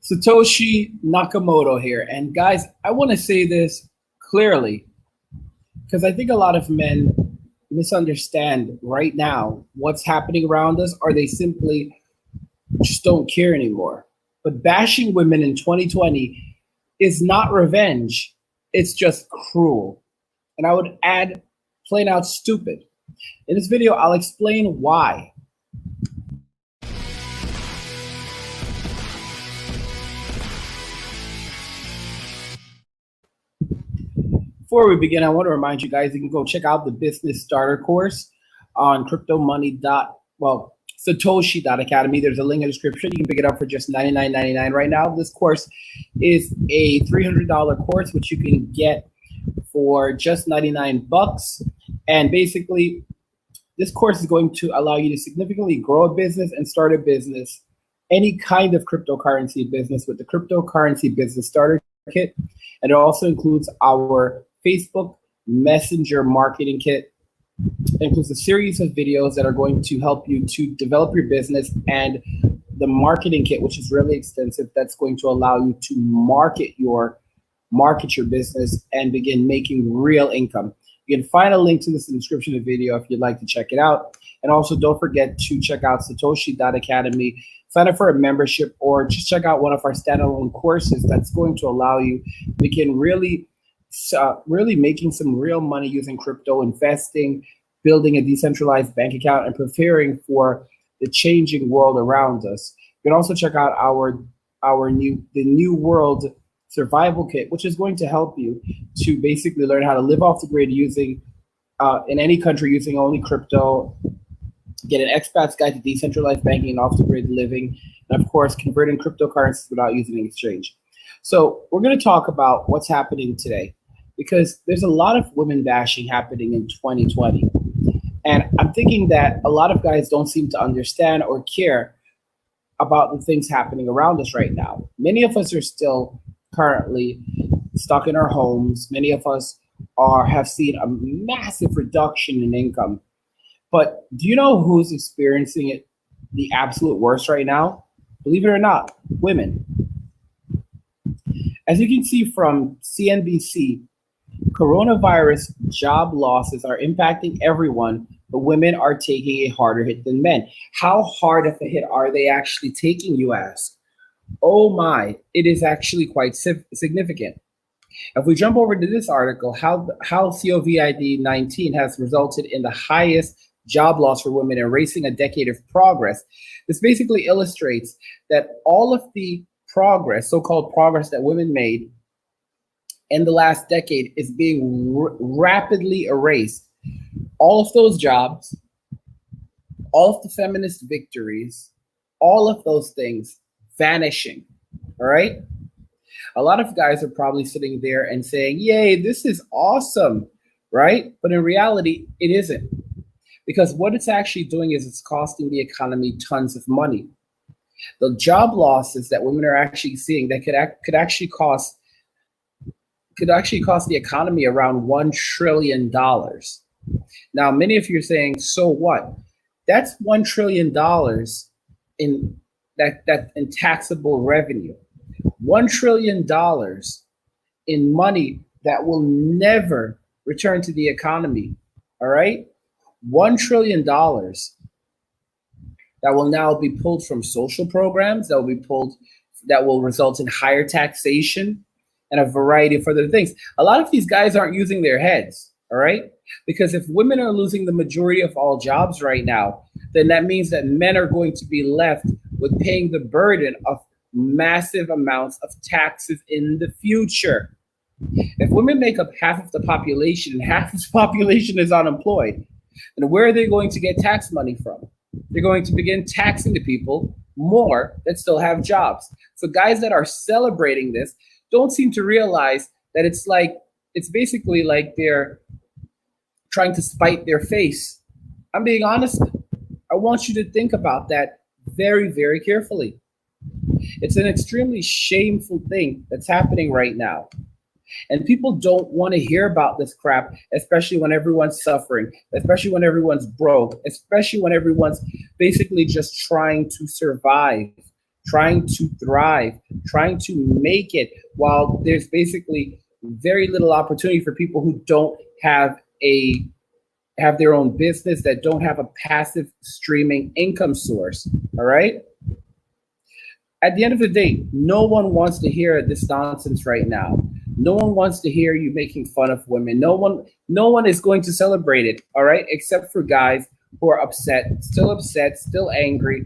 Satoshi Nakamoto here. And guys, I want to say this clearly because I think a lot of men misunderstand right now what's happening around us, or they simply just don't care anymore. But bashing women in 2020 is not revenge, it's just cruel. And I would add plain out stupid. In this video, I'll explain why. Before we begin, I want to remind you guys you can go check out the business starter course on Satoshi.academy. There's a link in the description. You can pick it up for just $99.99 right now. This course is a $300 course, which you can get for just 99 bucks. And basically, this course is going to allow you to significantly grow a business and start a business, any kind of cryptocurrency business, with the cryptocurrency business starter kit. And it also includes our Facebook Messenger marketing kit. It includes a series of videos that are going to help you to develop your business, and the marketing kit, which is really extensive, that's going to allow you to market your business and begin making real income. You can find a link to this in the description of the video if you'd like to check it out. And also don't forget to check out Satoshi.academy, sign up for a membership, or just check out one of our standalone courses that's going to allow you to begin really making some real money using crypto, investing, building a decentralized bank account, and preparing for the changing world around us. You can also check out the new world survival kit, which is going to help you to basically learn how to live off the grid using in any country using only crypto, get an expat's guide to decentralized banking and off the grid living, and of course converting cryptocurrencies without using an exchange. So we're going to talk about what's happening today, because there's a lot of women bashing happening in 2020. And I'm thinking that a lot of guys don't seem to understand or care about the things happening around us right now. Many of us are still currently stuck in our homes. Many of us have seen a massive reduction in income. But do you know who's experiencing it the absolute worst right now? Believe it or not, women. As you can see from CNBC, coronavirus job losses are impacting everyone, but women are taking a harder hit than men. How hard of a hit are they actually taking, you ask? Oh my, it is actually quite significant. If we jump over to this article, how COVID-19 has resulted in the highest job loss for women, erasing a decade of progress. This basically illustrates that all of the progress, so-called progress that women made in the last decade is being rapidly erased. All of those jobs, all of the feminist victories, all of those things vanishing, all right? A lot of guys are probably sitting there and saying, yay, this is awesome, right? But in reality, it isn't. Because what it's actually doing is it's costing the economy tons of money. The job losses that women are actually seeing that could actually cost the economy around $1 trillion. Now, many of you are saying, so what? That's $1 trillion in taxable revenue. $1 trillion in money that will never return to the economy. All right? $1 trillion that will now be pulled from social programs, that will result in higher taxation and a variety of other things. A lot of these guys aren't using their heads, all right? Because if women are losing the majority of all jobs right now, then that means that men are going to be left with paying the burden of massive amounts of taxes in the future. If women make up half of the population and half of the population is unemployed, then where are they going to get tax money from? They're going to begin taxing the people more that still have jobs. So guys that are celebrating this don't seem to realize that it's basically like they're trying to spite their face. I'm being honest. I want you to think about that very, very carefully. It's an extremely shameful thing that's happening right now. And people don't want to hear about this crap, especially when everyone's suffering, especially when everyone's broke, especially when everyone's basically just trying to survive. trying to thrive, trying to make it, while there's basically very little opportunity for people who don't have their own business, that don't have a passive streaming income source. All right. At the end of the day, no one wants to hear this nonsense right now. No one wants to hear you making fun of women. No one is going to celebrate it, all right, except for guys who are upset, still angry,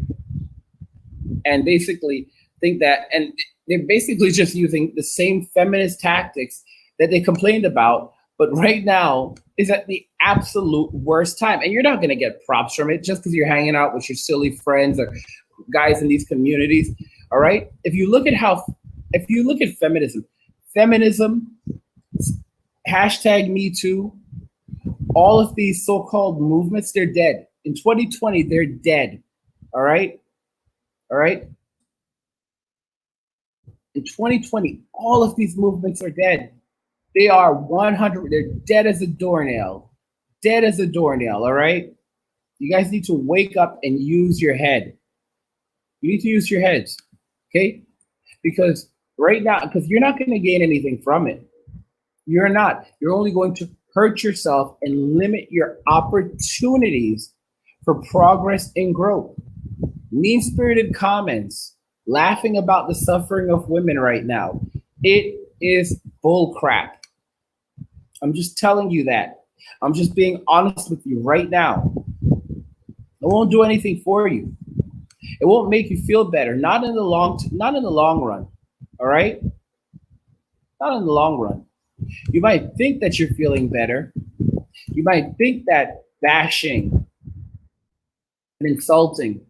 and basically think that, and they're basically just using the same feminist tactics that they complained about, but right now is at the absolute worst time. And you're not going to get props from it just because you're hanging out with your silly friends or guys in these communities. All right. If you look at feminism, hashtag Me Too, all of these so-called movements, they're dead. In 2020, they're dead. All right. All right. In 2020, all of these movements are dead. They are 100, they're dead as a doornail. Dead as a doornail, all right? You guys need to wake up and use your head. You need to use your heads, okay? Because right now, because you're not going to gain anything from it. You're not. You're only going to hurt yourself and limit your opportunities for progress and growth. Mean-spirited comments, laughing about the suffering of women right now. It is bull crap. I'm just telling you that. I'm just being honest with you right now. It won't do anything for you. It won't make you feel better. Not in the long run. All right? Not in the long run. You might think that you're feeling better. You might think that bashing and insulting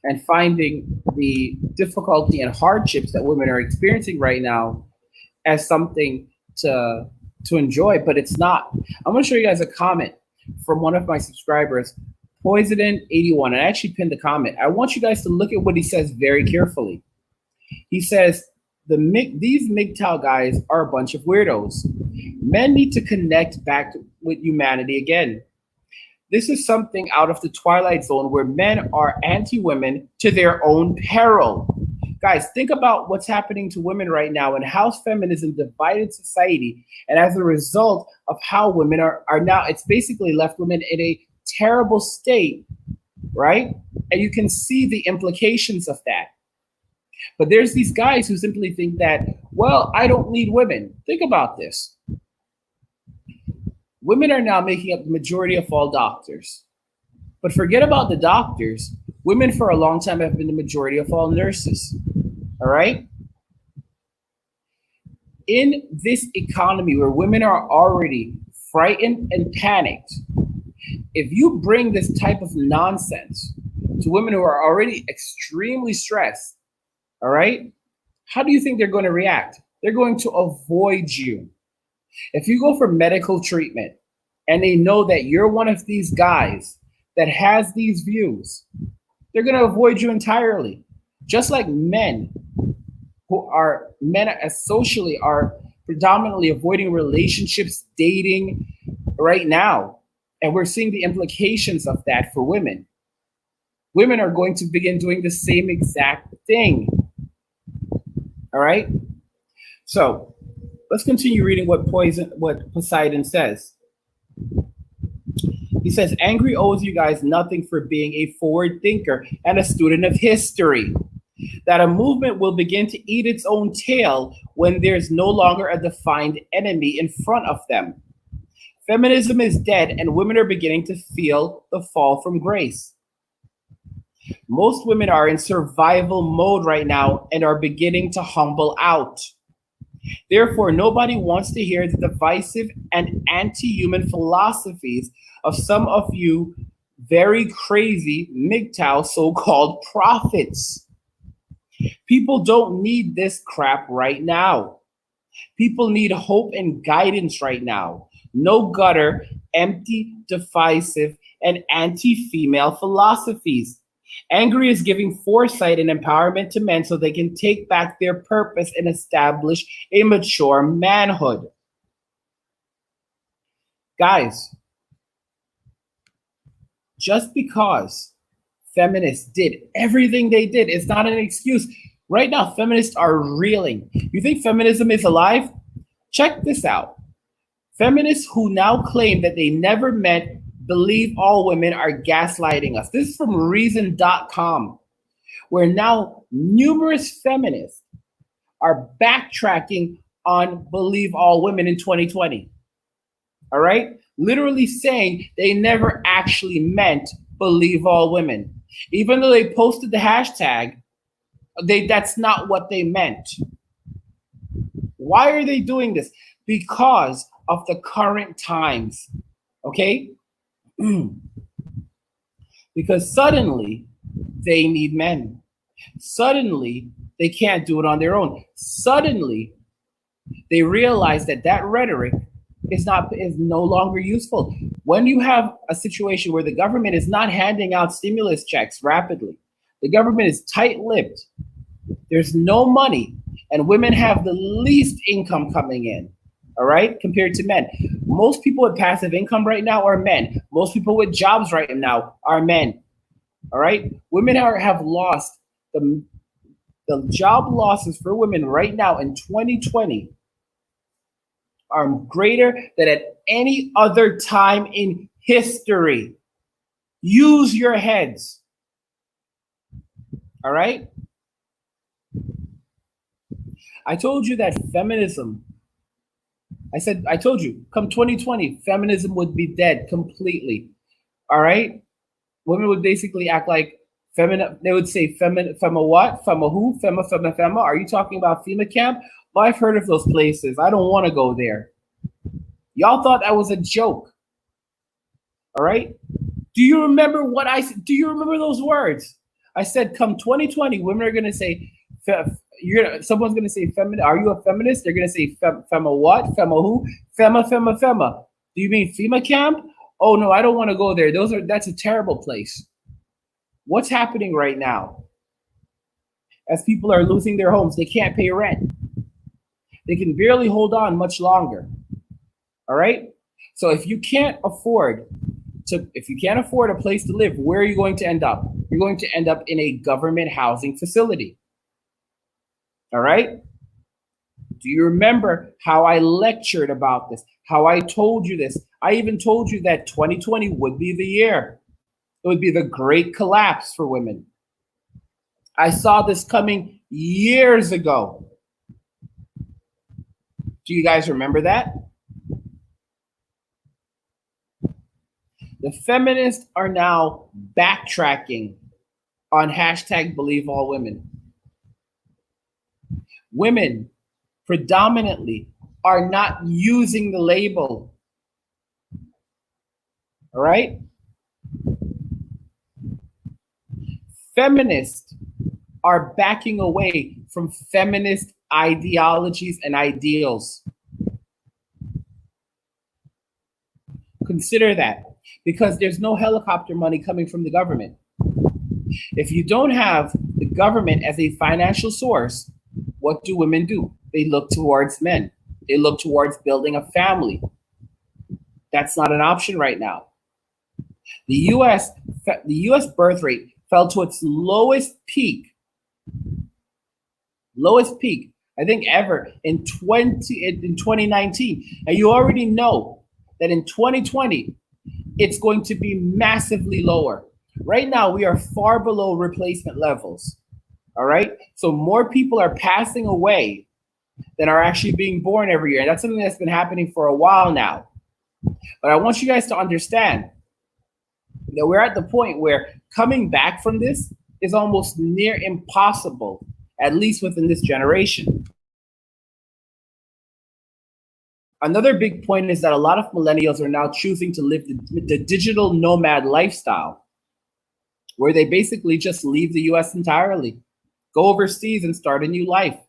and finding the difficulty and hardships that women are experiencing right now as something to enjoy, but it's not. I'm going to show you guys a comment from one of my subscribers, Poison81, and I actually pinned the comment. I want you guys to look at what he says very carefully. He says, these MGTOW guys are a bunch of weirdos. Men need to connect back with humanity again. This is something out of the Twilight Zone where men are anti-women to their own peril. Guys, think about what's happening to women right now and how feminism divided society. And as a result of how women are now, it's basically left women in a terrible state, right? And you can see the implications of that. But there's these guys who simply think that, well, I don't need women. Think about this. Women are now making up the majority of all doctors. But forget about the doctors. Women for a long time have been the majority of all nurses. All right? In this economy where women are already frightened and panicked, if you bring this type of nonsense to women who are already extremely stressed, all right, how do you think they're going to react? They're going to avoid you. If you go for medical treatment and they know that you're one of these guys that has these views, they're going to avoid you entirely. Just like men as socially are predominantly avoiding relationships, dating right now. And we're seeing the implications of that for women. Women are going to begin doing the same exact thing. All right? So let's continue reading what Poseidon says. He says, angry owes you guys nothing for being a forward thinker and a student of history. That a movement will begin to eat its own tail when there's no longer a defined enemy in front of them. Feminism is dead and women are beginning to feel the fall from grace. Most women are in survival mode right now and are beginning to humble out. Therefore, nobody wants to hear the divisive and anti-human philosophies of some of you very crazy MGTOW so-called prophets. People don't need this crap right now. People need hope and guidance right now. No gutter, empty, divisive, and anti-female philosophies. Angry is giving foresight and empowerment to men so they can take back their purpose and establish a mature manhood. Guys, just because feminists did everything they did. It's not an excuse. Right now, feminists are reeling. You think feminism is alive? Check this out. Feminists who now claim that they never meant believe all women are gaslighting us. This is from reason.com, where now numerous feminists are backtracking on believe all women in 2020. All right? Literally saying they never actually meant believe all women. Even though they posted the hashtag, that's not what they meant. Why are they doing this? Because of the current times. Okay? Because suddenly they need men. Suddenly they can't do it on their own. Suddenly they realize that rhetoric is no longer useful. When you have a situation where the government is not handing out stimulus checks rapidly, the government is tight-lipped, there's no money, and women have the least income coming in, all right, compared to men. Most people with passive income right now are men. Most people with jobs right now are men, all right? Women have lost the job losses for women right now in 2020 are greater than at any other time in history. Use your heads. All right? I told you that feminism, I told you, come 2020, feminism would be dead completely. All right? Women would basically act like they would say fema what? Fema who? Fema. Are you talking about FEMA camp? Well, I've heard of those places. I don't want to go there. Y'all thought that was a joke. All right? Do you remember what I said? Do you remember those words? I said, come 2020, women are going to say, someone's going to say, are you a feminist? They're going to say, fema what? Fema who? Fema. Do you mean FEMA camp? Oh, no, I don't want to go there. That's a terrible place. What's happening right now? As people are losing their homes, they can't pay rent. They can barely hold on much longer. All right? So if you can't afford a place to live, where are you going to end up? You're going to end up in a government housing facility. All right? Do you remember how I lectured about this? How I told you this? I even told you that 2020 would be the year. It would be the great collapse for women. I saw this coming years ago. Do you guys remember that? The feminists are now backtracking on hashtag believe all women. Women predominantly are not using the label. All right? Feminists are backing away from feminist ideologies and ideals. Consider that, because there's no helicopter money coming from the government. If you don't have the government as a financial source, what do women do? They look towards men. They look towards building a family. That's not an option right now. The U.S. birth rate fell to its lowest peak, I think ever in 2019. And you already know that in 2020, it's going to be massively lower. Right now, we are far below replacement levels. All right? So more people are passing away than are actually being born every year. And that's something that's been happening for a while now. But I want you guys to understand that we're at the point where coming back from this is almost near impossible, at least within this generation. Another big point is that a lot of millennials are now choosing to live the digital nomad lifestyle, where they basically just leave the US entirely, go overseas and start a new life.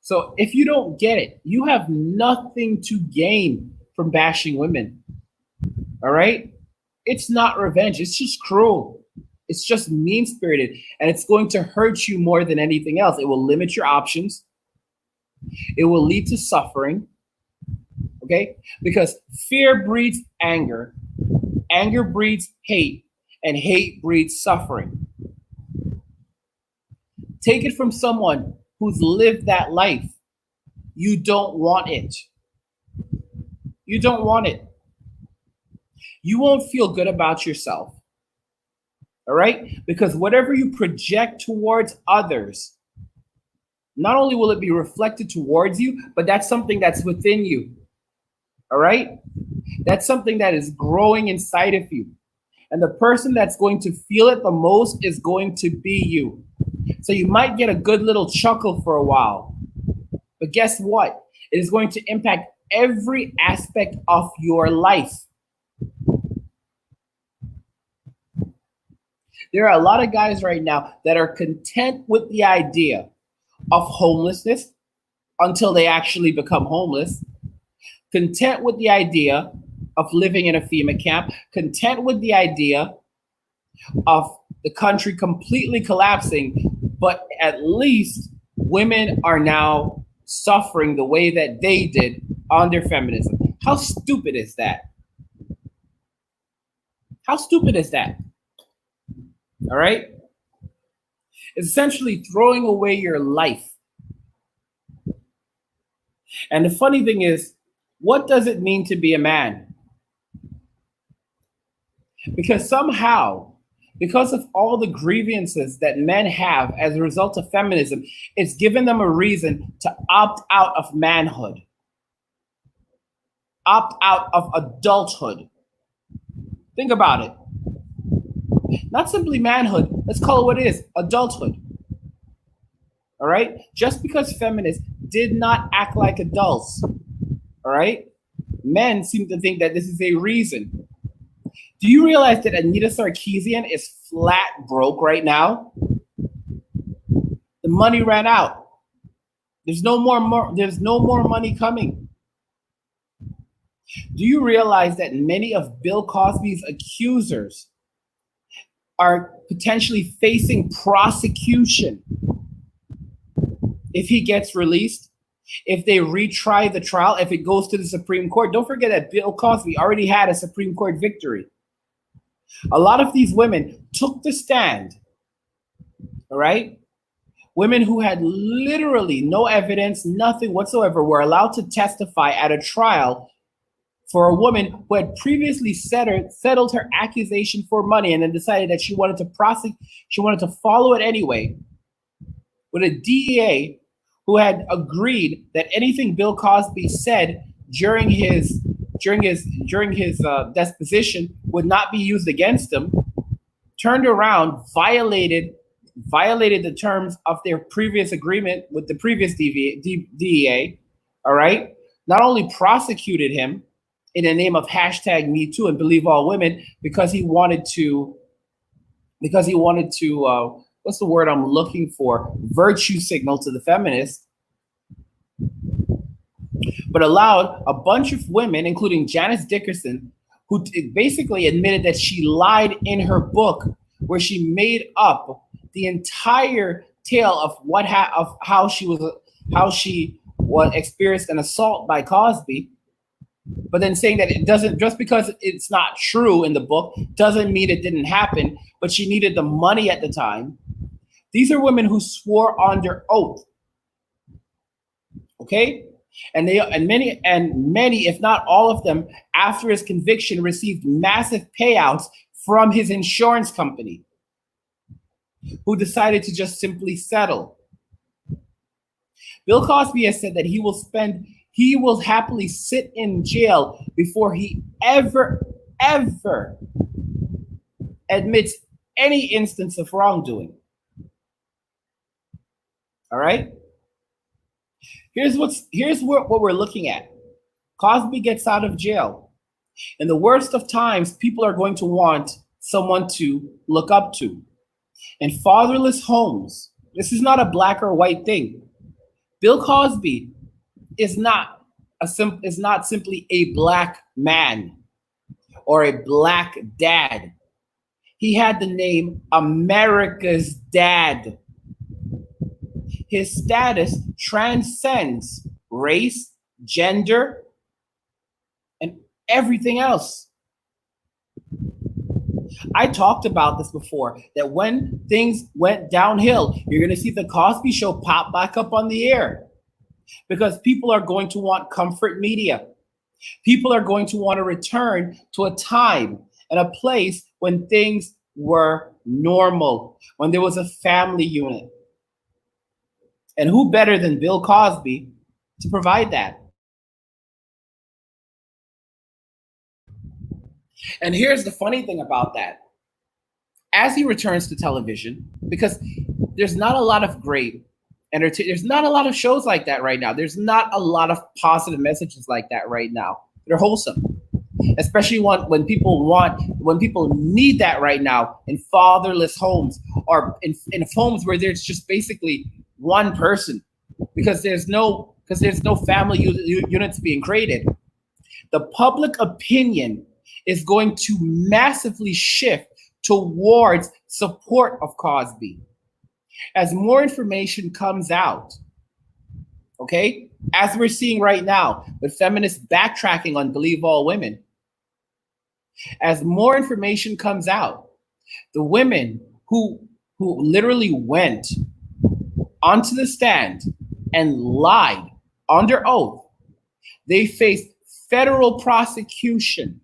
So if you don't get it, you have nothing to gain from bashing women. All right? It's not revenge. It's just cruel. It's just mean-spirited. And it's going to hurt you more than anything else. It will limit your options. It will lead to suffering. Okay? Because fear breeds anger. anger breeds hate, and hate breeds suffering. Take it from someone who's lived that life. You don't want it. You don't want it. You won't feel good about yourself. All right? Because whatever you project towards others, not only will it be reflected towards you, but that's something that's within you. All right? That's something that is growing inside of you. And the person that's going to feel it the most is going to be you. So you might get a good little chuckle for a while. But guess what? It is going to impact every aspect of your life. There are a lot of guys right now that are content with the idea of homelessness until they actually become homeless, content with the idea of living in a FEMA camp, content with the idea of the country completely collapsing, but at least women are now suffering the way that they did under feminism. How stupid is that? How stupid is that? All right? It's essentially throwing away your life. And the funny thing is, what does it mean to be a man? Because somehow, because of all the grievances that men have as a result of feminism, it's given them a reason to opt out of manhood, opt out of adulthood. Think about it. Not simply manhood, let's call it what it is, adulthood. All right? Just because feminists did not act like adults, all right? Men seem to think that this is a reason. Do you realize that Anita Sarkeesian is flat broke right now? The money ran out. There's no more money coming. Do you realize that many of Bill Cosby's accusers are potentially facing prosecution if he gets released, if they retry the trial, if it goes to the Supreme Court? Don't forget that Bill Cosby already had a Supreme Court victory. A lot of these women took the stand, all right? Women who had literally no evidence, nothing whatsoever, were allowed to testify at a trial for a woman who had previously settled her accusation for money and then decided that she wanted to follow it anyway, with a DEA who had agreed that anything Bill Cosby said during his disposition would not be used against him, turned around, violated the terms of their previous agreement with the previous DEA, all right? Not only prosecuted him in the name of #MeToo and Believe All Women because he wanted to, what's the word I'm looking for? Virtue signal to the feminists, but allowed a bunch of women, including Janice Dickerson, who basically admitted that she lied in her book, where she made up the entire tale of how she experienced an assault by Cosby, but then saying that it doesn't, just because it's not true in the book doesn't mean it didn't happen, but she needed the money at the time. These are women who swore under oath. Okay? And many, if not all of them, after his conviction, received massive payouts from his insurance company, who decided to just simply settle. Bill Cosby has said that he will happily sit in jail before he ever admits any instance of wrongdoing. All right? Here's what we're looking at. Cosby gets out of jail. In the worst of times, people are going to want someone to look up to. And fatherless homes, this is not a black or white thing. Bill Cosby is not simply a black man or a black dad. He had the name America's Dad. His status transcends race, gender, and everything else. I talked about this before, that when things went downhill, you're going to see the Cosby show pop back up on the air because people are going to want comfort media. People are going to want to return to a time and a place when things were normal, when there was a family unit. And who better than Bill Cosby to provide that? And here's the funny thing about that. As he returns to television, because there's not a lot of great there's not a lot of shows like that right now. There's not a lot of positive messages like that right now. They're wholesome, especially when people need that right now in fatherless homes or in homes where there's just basically one person because there's no family units being created. The public opinion is going to massively shift towards support of Cosby. As more information comes out, okay, as we're seeing right now with feminists backtracking on Believe All Women, as more information comes out, the women who literally went onto the stand and lied under oath, they face federal prosecution.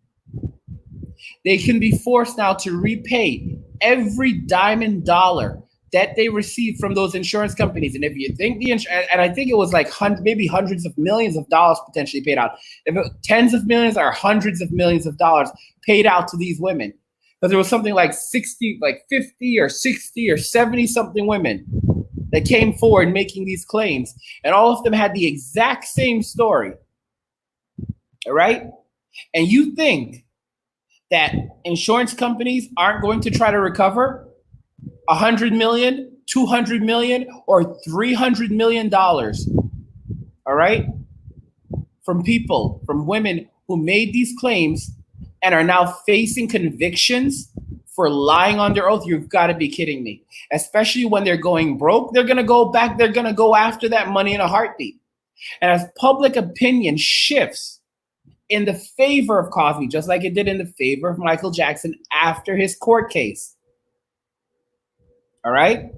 They can be forced now to repay every dime and dollar that they received from those insurance companies. And if you think and I think it was like maybe hundreds of millions of dollars potentially paid out. If tens of millions or hundreds of millions of dollars paid out to these women. But there was something like 50 or 60 or 70 something women that came forward making these claims. And all of them had the exact same story. All right? And you think that insurance companies aren't going to try to recover $100 million, $200 million, or $300 million, all right, from women who made these claims and are now facing convictions for lying on their oath? You've got to be kidding me. Especially when they're going broke, they're going to go back, they're going to go after that money in a heartbeat. And as public opinion shifts in the favor of Cosby, just like it did in the favor of Michael Jackson after his court case, all right,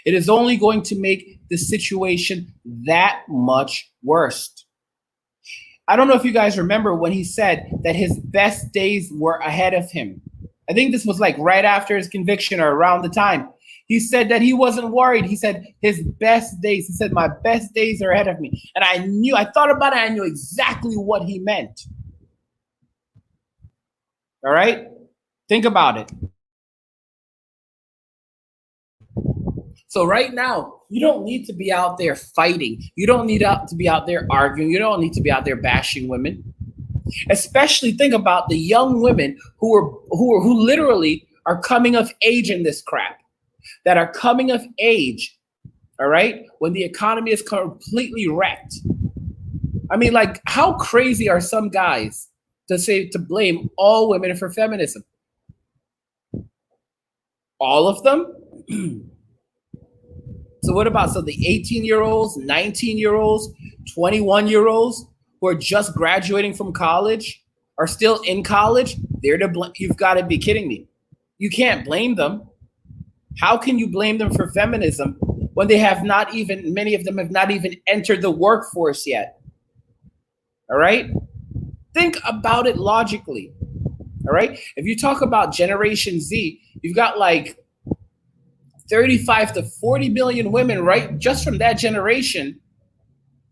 it is only going to make the situation that much worse. I don't know if you guys remember when he said that his best days were ahead of him. I think this was like right after his conviction or around the time. He said that he wasn't worried. He said his best days. He said, my best days are ahead of me. And I thought about it. I knew exactly what he meant. All right? Think about it. So right now, you don't need to be out there fighting. You don't need to be out there arguing. You don't need to be out there bashing women. Especially think about the young women who literally are coming of age in this crap. That are coming of age, all right, when the economy is completely wrecked. I mean, like, how crazy are some guys to blame all women for feminism? All of them? So what about the 18-year-olds, 19-year-olds, 21-year-olds who are just graduating from college, are still in college? They're to blame. You've got to be kidding me. You can't blame them. How can you blame them for feminism when many of them have not even entered the workforce yet? All right? Think about it logically. All right? If you talk about Generation Z, you've got like 35 to 40 million women, right? Just from that generation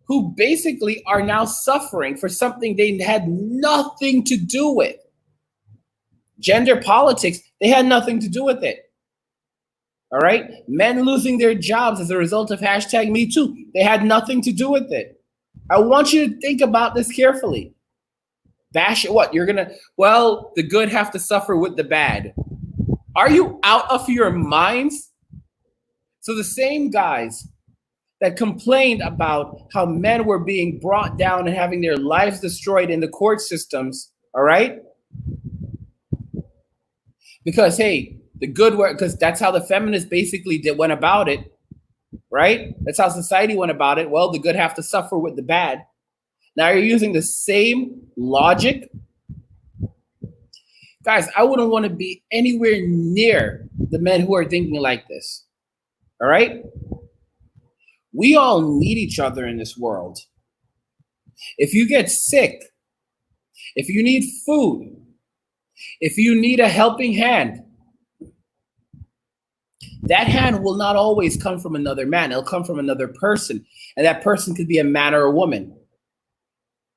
who basically are now suffering for something they had nothing to do with. Gender politics, they had nothing to do with it. All right? Men losing their jobs as a result of #MeToo. They had nothing to do with it. I want you to think about this carefully. Bash it, what? The good have to suffer with the bad. Are you out of your minds? So the same guys that complained about how men were being brought down and having their lives destroyed in the court systems, all right? Because, hey, the good work, because that's how the feminists basically went about it, right? That's how society went about it. Well, the good have to suffer with the bad. Now you're using the same logic. Guys, I wouldn't want to be anywhere near the men who are thinking like this. All right? We all need each other in this world. If you get sick, if you need food, if you need a helping hand, that hand will not always come from another man. It'll come from another person. And that person could be a man or a woman.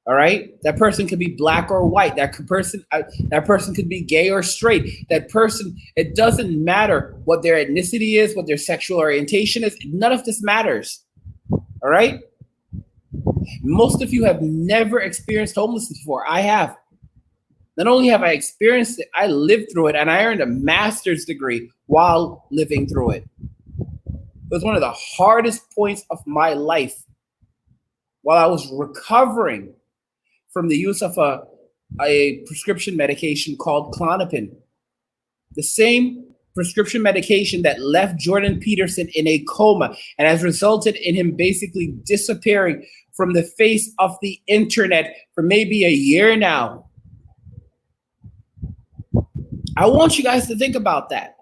All right? That person could be black or white. That person could be gay or straight. That person, it doesn't matter what their ethnicity is, what their sexual orientation is. None of this matters. All right? Most of you have never experienced homelessness before. I have. Not only have I experienced it, I lived through it, and I earned a master's degree while living through it. It was one of the hardest points of my life while I was recovering from the use of a prescription medication called Klonopin. The same prescription medication that left Jordan Peterson in a coma and has resulted in him basically disappearing from the face of the internet for maybe a year now. I want you guys to think about that.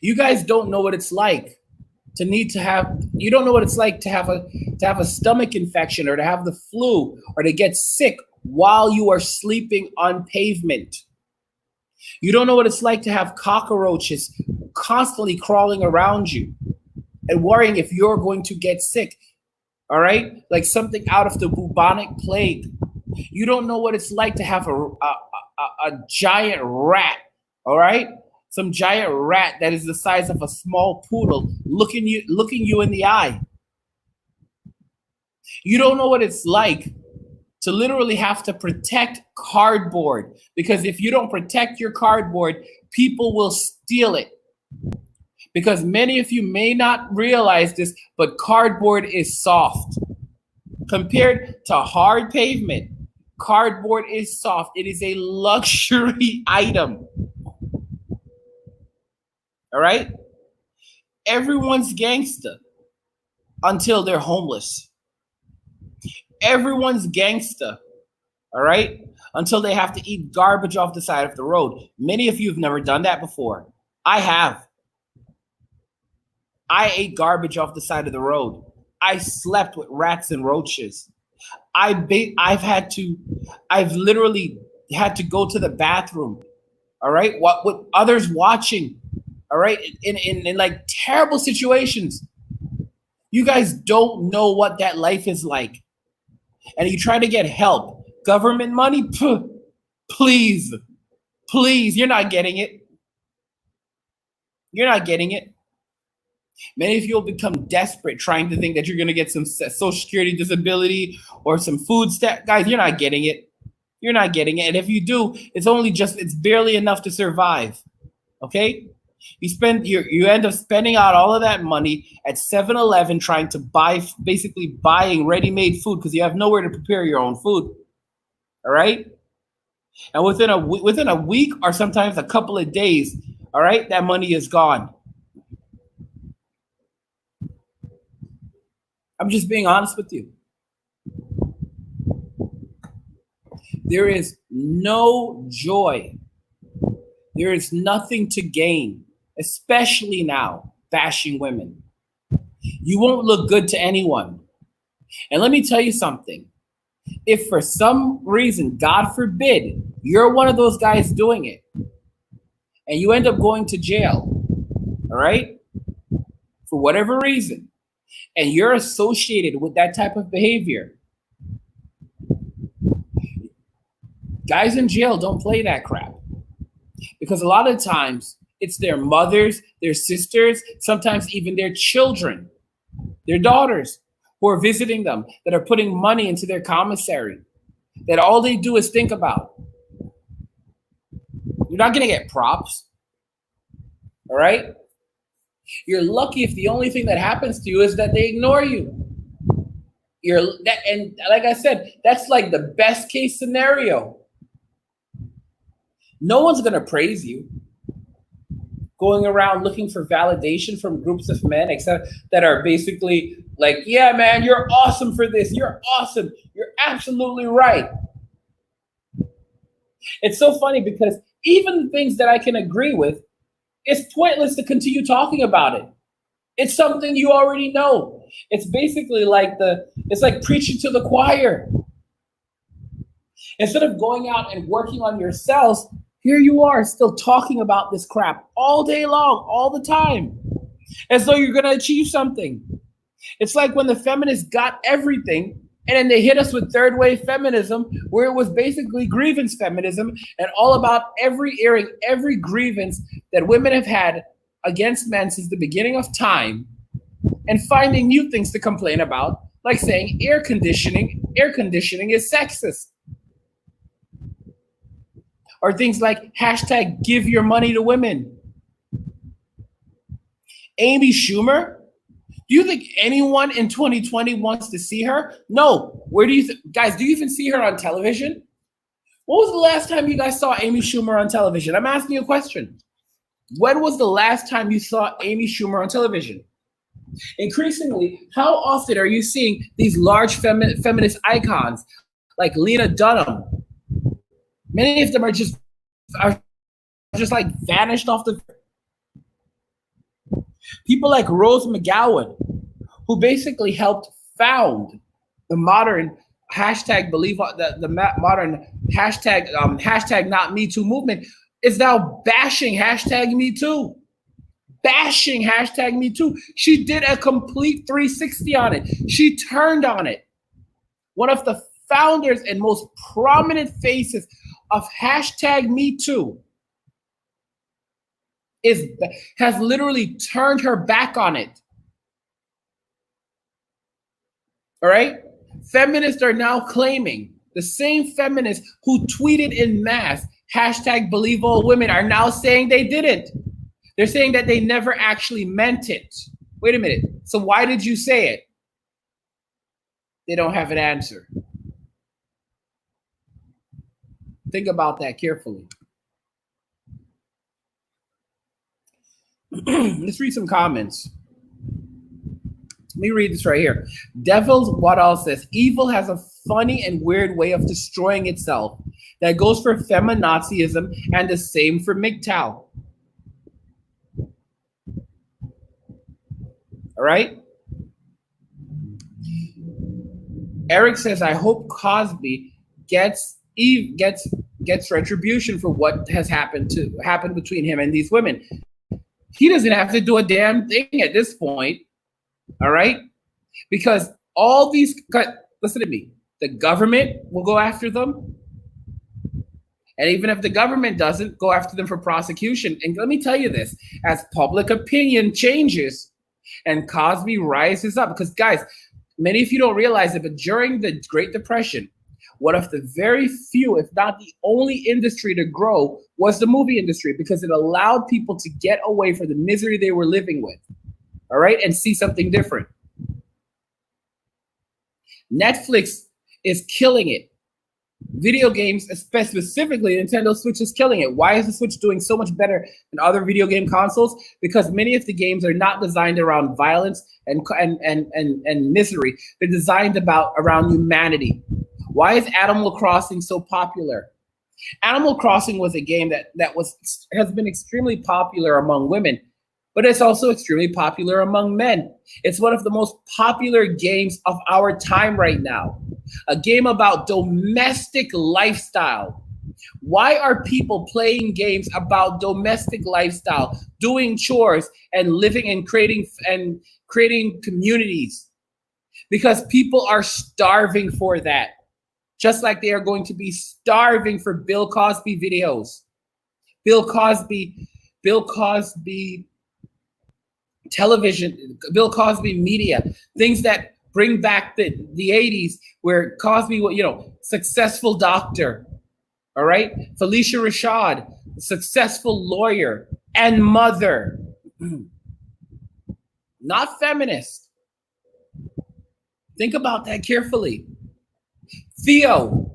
You guys don't know what it's like you don't know what it's like to have a stomach infection or to have the flu or to get sick while you are sleeping on pavement. You don't know what it's like to have cockroaches constantly crawling around you and worrying if you're going to get sick. All right? Like something out of the bubonic plague. You don't know what it's like to have a giant rat, all right? Some giant rat that is the size of a small poodle looking you in the eye. You don't know what it's like to literally have to protect cardboard, because if you don't protect your cardboard, people will steal it. Because many of you may not realize this, but cardboard is soft. Compared to hard pavement, cardboard is soft. It is a luxury item. All right? Everyone's gangster until they're homeless. Everyone's gangster, all right? Until they have to eat garbage off the side of the road. Many of you have never done that before. I have. I ate garbage off the side of the road. I slept with rats and roaches. I've literally had to go to the bathroom, all right? What with others watching, all right? In like terrible situations. You guys don't know what that life is like. And you try to get help. Government money? Please, you're not getting it. You're not getting it. Many of you will become desperate trying to think that you're going to get some Social Security disability or some food stamp. Guys, you're not getting it. You're not getting it. And if you do, it's barely enough to survive. Okay? You end up spending out all of that money at 7-Eleven trying to buying ready-made food because you have nowhere to prepare your own food. All right? And within a week or sometimes a couple of days, all right, that money is gone. I'm just being honest with you. There is no joy. There is nothing to gain, especially now, bashing women. You won't look good to anyone. And let me tell you something. If for some reason, God forbid, you're one of those guys doing it, and you end up going to jail, all right, for whatever reason, and you're associated with that type of behavior, guys in jail don't play that crap. Because a lot of times it's their mothers, their sisters, sometimes even their children, their daughters who are visiting them, that are putting money into their commissary, that all they do is think about. You're not going to get props. All right? You're lucky if the only thing that happens to you is that they ignore you. And like I said, that's like the best case scenario. No one's going to praise you. Going around looking for validation from groups of men, except that are basically like, yeah, man, you're awesome for this. You're awesome. You're absolutely right. It's so funny because even the things that I can agree with, it's pointless to continue talking about it. It's something you already know. It's basically like it's like preaching to the choir. Instead of going out and working on yourselves, here you are still talking about this crap all day long, all the time, as though you're going to achieve something. It's like when the feminists got everything and then they hit us with third wave feminism, where it was basically grievance feminism and all about airing every grievance that women have had against men since the beginning of time, and finding new things to complain about, like saying air conditioning is sexist. Or things like hashtag give your money to women. Amy Schumer, do you think anyone in 2020 wants to see her? No. Where do you guys, do you even see her on television? What was the last time you guys saw Amy Schumer on television? I'm asking you a question. When was the last time you saw Amy Schumer on television? Increasingly, how often are you seeing these large feminist icons like Lena Dunham? Many of them are just like vanished off the. People like Rose McGowan, who basically helped found the modern hashtag modern hashtag not Me Too movement, is now bashing hashtag Me Too. Bashing hashtag Me Too. She did a complete 360 on it. She turned on it. One of the founders and most prominent faces of hashtag Me Too has literally turned her back on it. All right? Feminists are now claiming, the same feminists who tweeted in mass, hashtag believe all women, are now saying they didn't. They're saying that they never actually meant it. Wait a minute. So why did you say it? They don't have an answer. Think about that carefully. Let's read some comments. Let me read this right here. Devil's What All says, evil has a funny and weird way of destroying itself. That goes for feminazism and the same for MGTOW. All right? Eric says, I hope Cosby gets retribution for what has happened between him and these women. He doesn't have to do a damn thing at this point. All right? Because all these, listen to me, the government will go after them. And even if the government doesn't, go after them for prosecution. And let me tell you this, as public opinion changes and Cosby rises up, because guys, many of you don't realize it, but during the Great Depression, one of the very few, if not the only industry to grow was the movie industry, because it allowed people to get away from the misery they were living with, all right, and see something different. Netflix is killing it. Video games, specifically Nintendo Switch, is killing it. Why is the Switch doing so much better than other video game consoles? Because many of the games are not designed around violence and misery. They're designed around humanity. Why is Animal Crossing so popular? Animal Crossing was a game that has been extremely popular among women, but it's also extremely popular among men. It's one of the most popular games of our time right now. A game about domestic lifestyle. Why are people playing games about domestic lifestyle, doing chores and living and creating communities? Because people are starving for that. Just like they are going to be starving for Bill Cosby videos. Bill Cosby television, Bill Cosby media, things that bring back the 80s where Cosby was, successful doctor, all right? Felicia Rashad, successful lawyer and mother, not feminist. Think about that carefully. Theo,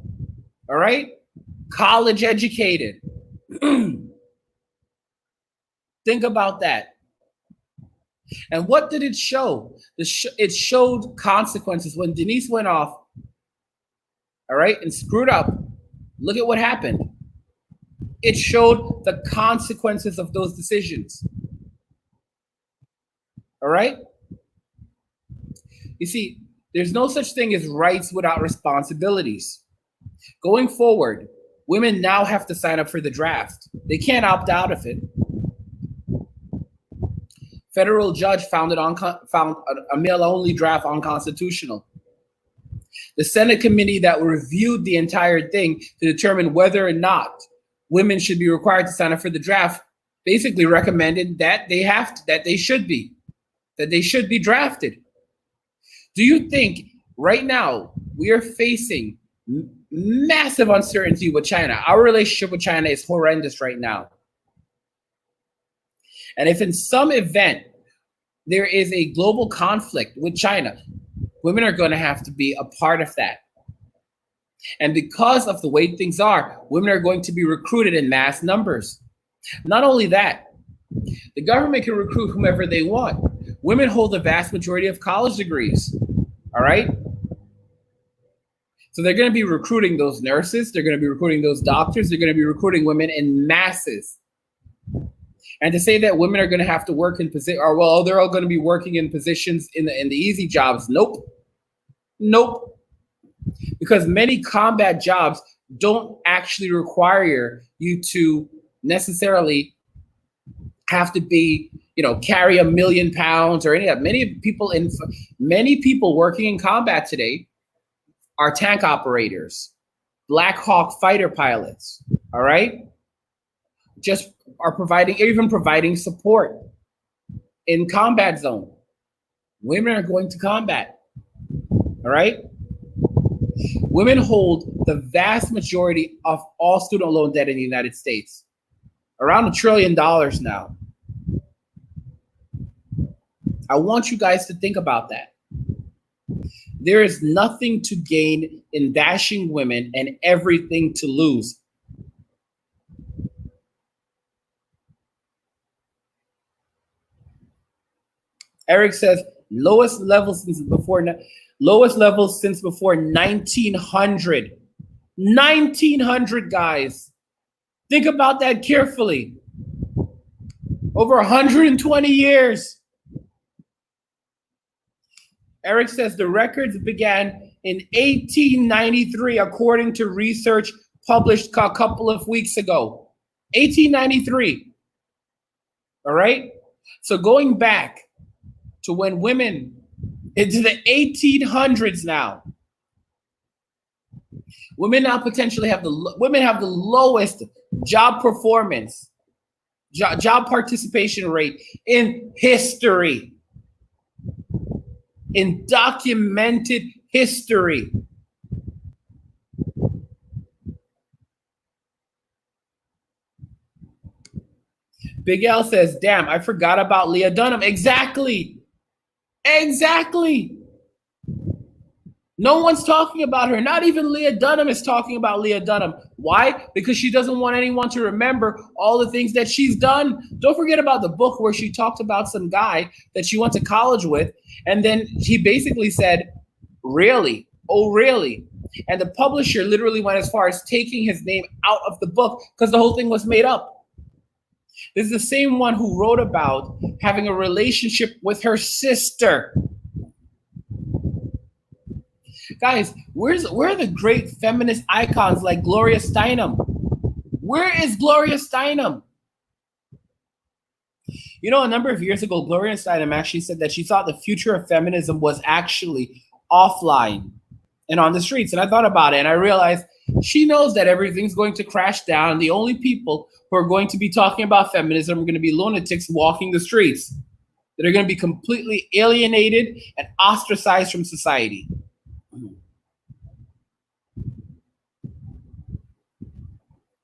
all right? College educated. Think about that. And what did it show? It showed consequences. When Denise went off, all right, and screwed up, look at what happened. It showed the consequences of those decisions. All right? You see, there's no such thing as rights without responsibilities. Going forward, women now have to sign up for the draft. They can't opt out of it. Federal judge found a male-only draft unconstitutional. The Senate committee that reviewed the entire thing to determine whether or not women should be required to sign up for the draft basically recommended that they should be drafted. Do you think right now we are facing massive uncertainty with China? Our relationship with China is horrendous right now. And if in some event there is a global conflict with China, women are going to have to be a part of that. And because of the way things are, women are going to be recruited in mass numbers. Not only that, the government can recruit whomever they want. Women hold the vast majority of college degrees, all right? So they're going to be recruiting those nurses, they're going to be recruiting those doctors, they're going to be recruiting women in masses. And to say that women are going to have to work in position, or well, they're all going to be working in positions in the easy jobs. Nope. Because many combat jobs don't actually require you to necessarily have to be, carry 1 million pounds or any of that. Many people working in combat today are tank operators, Black Hawk fighter pilots. All right, just are providing support in combat zone. Women are going to combat. All right. Women hold the vast majority of all student loan debt in the United States, around $1 trillion now. I want you guys to think about that. There is nothing to gain in bashing women and everything to lose. Eric says lowest level since before 1900. 1900, guys. Think about that carefully. Over 120 years. Eric says the records began in 1893, according to research published a couple of weeks ago. 1893. All right? So going back to when women into the 1800s now, women now potentially have the lowest job performance, job participation rate in history, in documented history. Big L says, damn, I forgot about Leah Dunham. Exactly. No one's talking about her. Not even Leah Dunham is talking about Leah Dunham. Why? Because she doesn't want anyone to remember all the things that she's done. Don't forget about the book where she talked about some guy that she went to college with. And then he basically said, really? Oh, really? And the publisher literally went as far as taking his name out of the book because the whole thing was made up. This is the same one who wrote about having a relationship with her sister. Guys, where are the great feminist icons like Gloria Steinem? Where is Gloria Steinem? You know, a number of years ago, Gloria Steinem actually said that she thought the future of feminism was actually offline and on the streets. And I thought about it and I realized she knows that everything's going to crash down. The only people who are going to be talking about feminism are going to be lunatics walking the streets that are going to be completely alienated and ostracized from society. I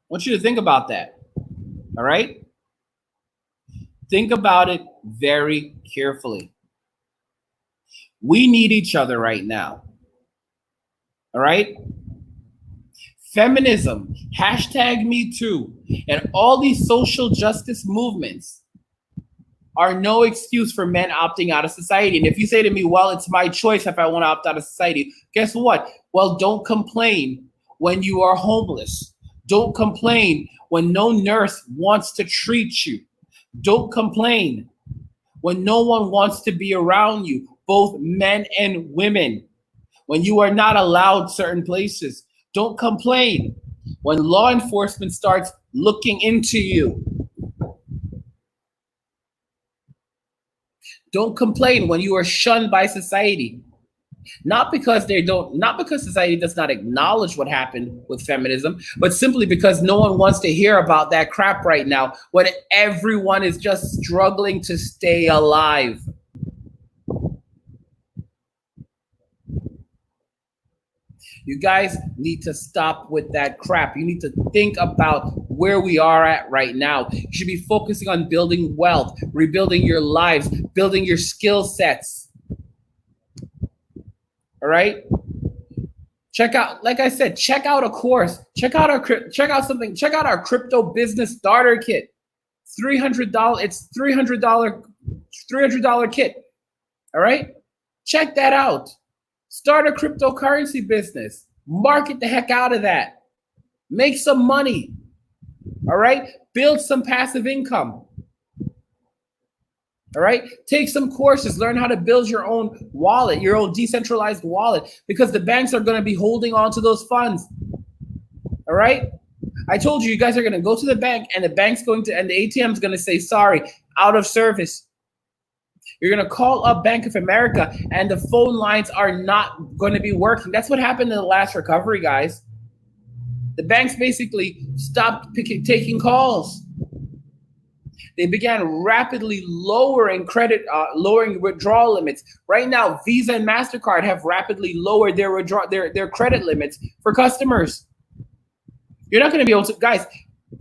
want you to think about that. All right? Think about it very carefully. We need each other right now. All right? Feminism, #MeToo, and all these social justice movements are no excuse for men opting out of society. And if you say to me, well, it's my choice if I want to opt out of society, guess what? Well, don't complain when you are homeless. Don't complain when no nurse wants to treat you. Don't complain when no one wants to be around you, both men and women. When you are not allowed certain places, don't complain when law enforcement starts looking into you. Don't complain when you are shunned by society. Not because society does not acknowledge what happened with feminism, but simply because no one wants to hear about that crap right now when everyone is just struggling to stay alive. You guys need to stop with that crap. You need to think about where we are at right now. You should be focusing on building wealth, rebuilding your lives, building your skill sets. All right? Check out, like I said, check out a course. Check out our crypto business starter kit. $300. It's $300 kit. All right? Check that out. Start a cryptocurrency business. Market the heck out of that. Make some money. All right? Build some passive income. All right? Take some courses. Learn how to build your own wallet, your own decentralized wallet, because the banks are going to be holding on to those funds. All right? I told you, you guys are going to go to the bank, and the bank's going to, and the ATM is going to say, sorry, out of service. You're going to call up Bank of America, and the phone lines are not going to be working. That's what happened in the last recovery, guys. The banks basically stopped taking calls. They began rapidly lowering lowering withdrawal limits. Right now, Visa and MasterCard have rapidly lowered their credit limits for customers. You're not going to be able to, guys,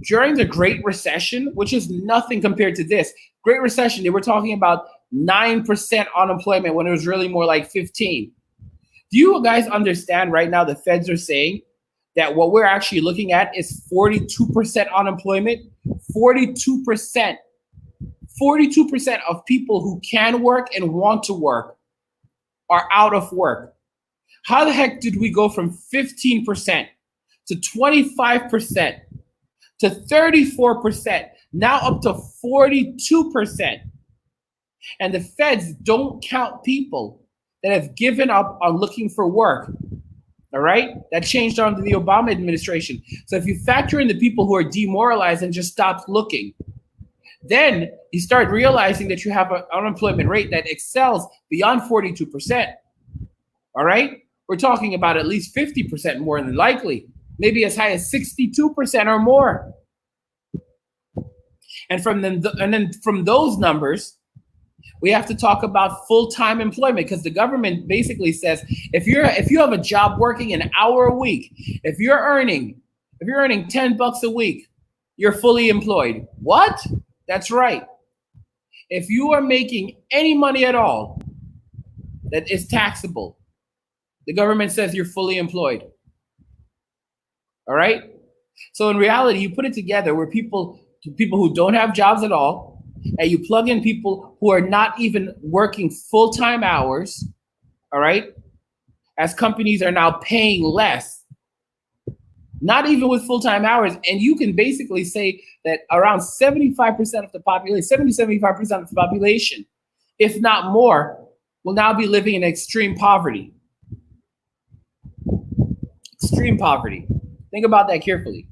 during the Great Recession, which is nothing compared to this, Great Recession, they were talking about 9% unemployment when it was really more like 15. Do you guys understand right now the feds are saying that what we're actually looking at is 42% unemployment? 42%. 42% of people who can work and want to work are out of work. How the heck did we go from 15% to 25% to 34%, now up to 42%? And the feds don't count people that have given up on looking for work. All right? That changed under the Obama administration. So if you factor in the people who are demoralized and just stopped looking, then you start realizing that you have an unemployment rate that excels beyond 42%. All right? We're talking about at least 50% more than likely, maybe as high as 62% or more. And then from those numbers, we have to talk about full-time employment, because the government basically says if you have a job working an hour a week, if you're earning $10 a week, you're fully employed. What? That's right. If you are making any money at all that is taxable, the government says you're fully employed. All right? So in reality, you put it together where people who don't have jobs at all, and you plug in people who are not even working full-time hours, all right, as companies are now paying less, not even with full-time hours, and you can basically say that around 75% of the population, 75% of the population, if not more, will now be living in extreme poverty. Extreme poverty. Think about that carefully.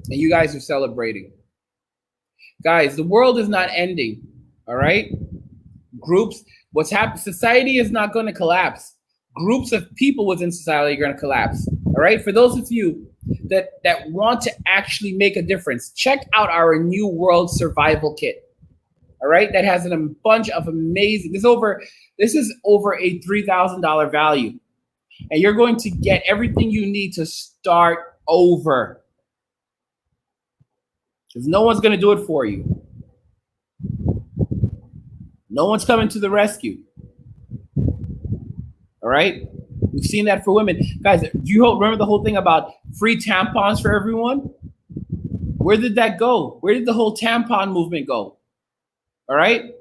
And you guys are celebrating. Guys, the world is not ending, all right? Groups, what's happening, society is not going to collapse. Groups of people within society are going to collapse, all right? For those of you that want to actually make a difference, check out our New World Survival Kit, all right? That has a bunch of amazing, this is over a $3,000 value. And you're going to get everything you need to start over. Because no one's going to do it for you. No one's coming to the rescue. All right? We've seen that for women. Guys, do you remember the whole thing about free tampons for everyone? Where did that go? Where did the whole tampon movement go? All right?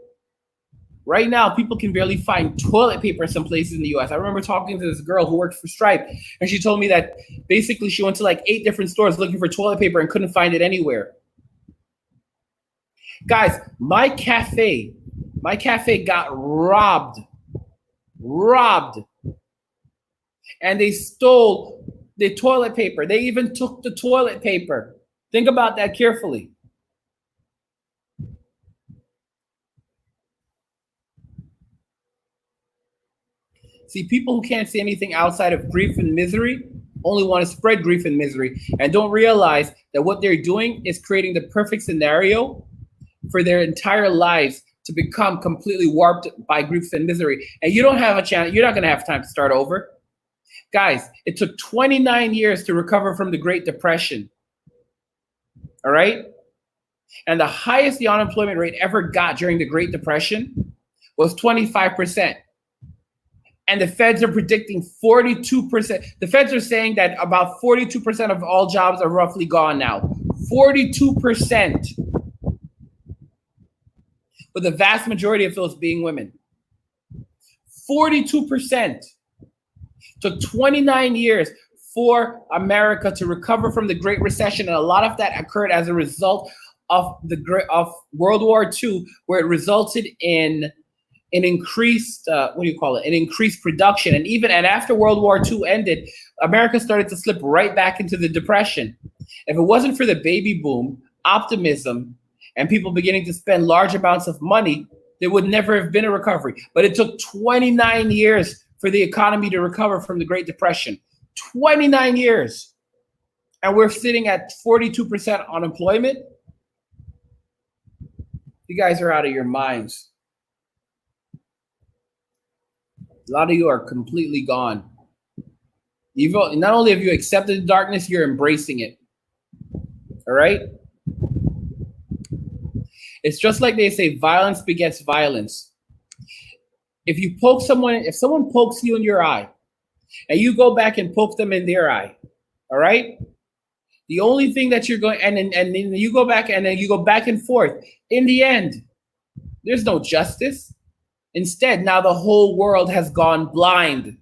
Right now, people can barely find toilet paper some places in the US. I remember talking to this girl who worked for Stripe, and she told me that basically she went to like 8 different stores looking for toilet paper and couldn't find it anywhere. Guys, my cafe got robbed. And they stole the toilet paper. They even took the toilet paper. Think about that carefully. See, people who can't see anything outside of grief and misery only want to spread grief and misery and don't realize that what they're doing is creating the perfect scenario for their entire lives to become completely warped by grief and misery. And you don't have a chance. You're not going to have time to start over. Guys, it took 29 years to recover from the Great Depression. All right? And the highest the unemployment rate ever got during the Great Depression was 25%. And the feds are predicting 42%. The feds are saying that about 42% of all jobs are roughly gone now. 42%. With the vast majority of those being women. 42%. Took 29 years for America to recover from the Great Recession, and a lot of that occurred as a result of World War II, where it resulted in an increased an increased production, and after World War II ended, America started to slip right back into the Depression. If it wasn't for the baby boom, optimism, and people beginning to spend large amounts of money, there would never have been a recovery. But it took 29 years for the economy to recover from the Great Depression. 29 years. And we're sitting at 42% unemployment. You guys are out of your minds. A lot of you are completely gone. Not only have you accepted the darkness, you're embracing it. All right? It's just like they say, violence begets violence. If someone pokes you in your eye, and you go back and poke them in their eye, all right? The only thing that you're going, and then you go back and then you go back and forth. In the end, there's no justice. Instead, now the whole world has gone blind.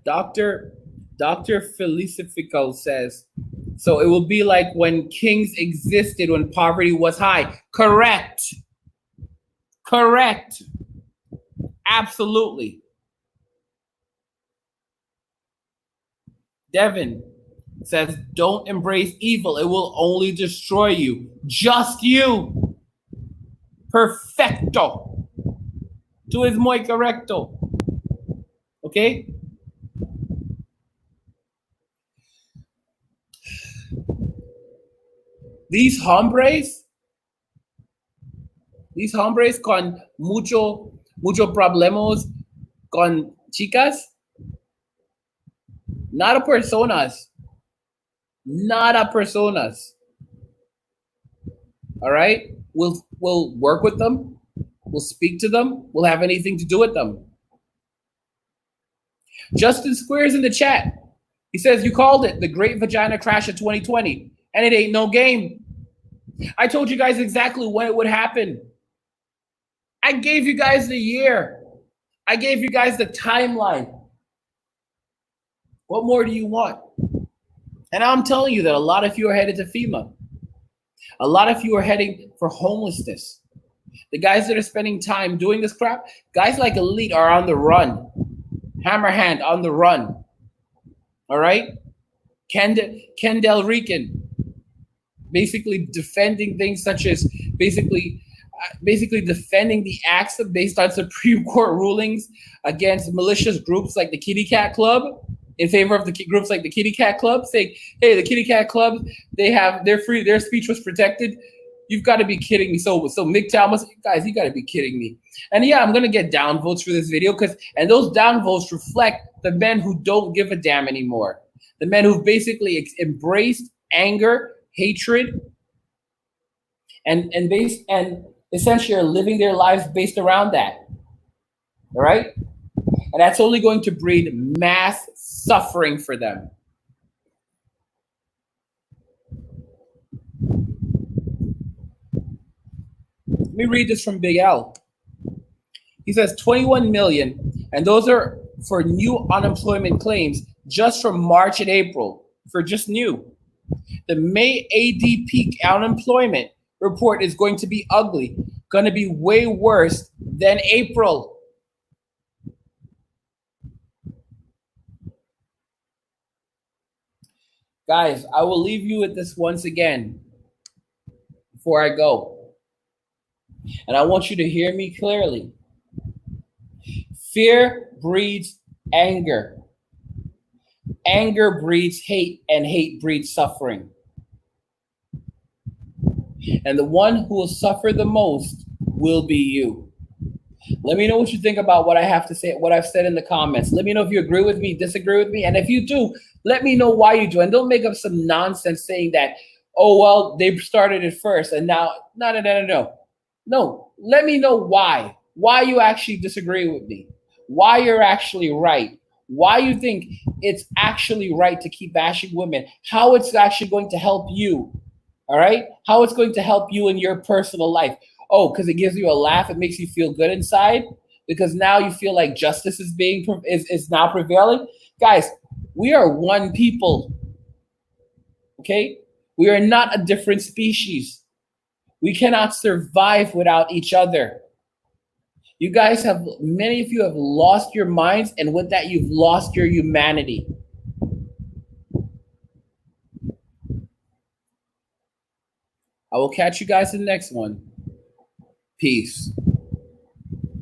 Dr. Felicifico says, so it will be like when kings existed when poverty was high. Correct. Absolutely. Devin says, don't embrace evil. It will only destroy you. Just you. Perfecto. Tú es muy correcto. Okay? These hombres con mucho problemas con chicas, not a personas. All right? We'll work with them. We'll speak to them. We'll have anything to do with them. Justin Squares in the chat. He says, you called it the Great Vagina Crash of 2020, and it ain't no game. I told you guys exactly when it would happen. I gave you guys the year. I gave you guys the timeline. What more do you want? And I'm telling you that a lot of you are headed to FEMA. A lot of you are heading for homelessness. The guys that are spending time doing this crap, guys like Elite are on the run. Hammerhand on the run. All right? Kendall Rican, basically defending things such as basically defending the acts based on Supreme Court rulings against malicious groups like the Kitty Cat Club, in favor of the groups like the Kitty Cat Club, saying, hey, the Kitty Cat Club, they're free, their speech was protected. You've got to be kidding me. So MGTOW, guys, you got to be kidding me. And yeah, I'm going to get downvotes for this video and those downvotes reflect the men who don't give a damn anymore. The men who've basically embraced anger, hatred, and essentially are living their lives based around that. All right? And that's only going to breed mass suffering for them. Let me read this from Big L. He says 21 million, and those are for new unemployment claims just from March and April, for just new. The May ADP unemployment report is going to be ugly, going to be way worse than April. Guys, I will leave you with this once again before I go. And I want you to hear me clearly. Fear breeds anger. Anger breeds hate, and hate breeds suffering. And the one who will suffer the most will be you. Let me know what you think about what I have to say, what I've said in the comments. Let me know if you agree with me, disagree with me. And if you do, let me know why you do. And don't make up some nonsense saying that, oh, well, they started it first. And now, no. No, let me know why you actually disagree with me, why you're actually right, why you think it's actually right to keep bashing women, how it's actually going to help you, all right? How it's going to help you in your personal life. Oh, because it gives you a laugh, it makes you feel good inside, because now you feel like justice is now prevailing. Guys, we are one people, okay? We are not a different species. We cannot survive without each other. You guys have, many of you have lost your minds, and with that, you've lost your humanity. I will catch you guys in the next one. Peace.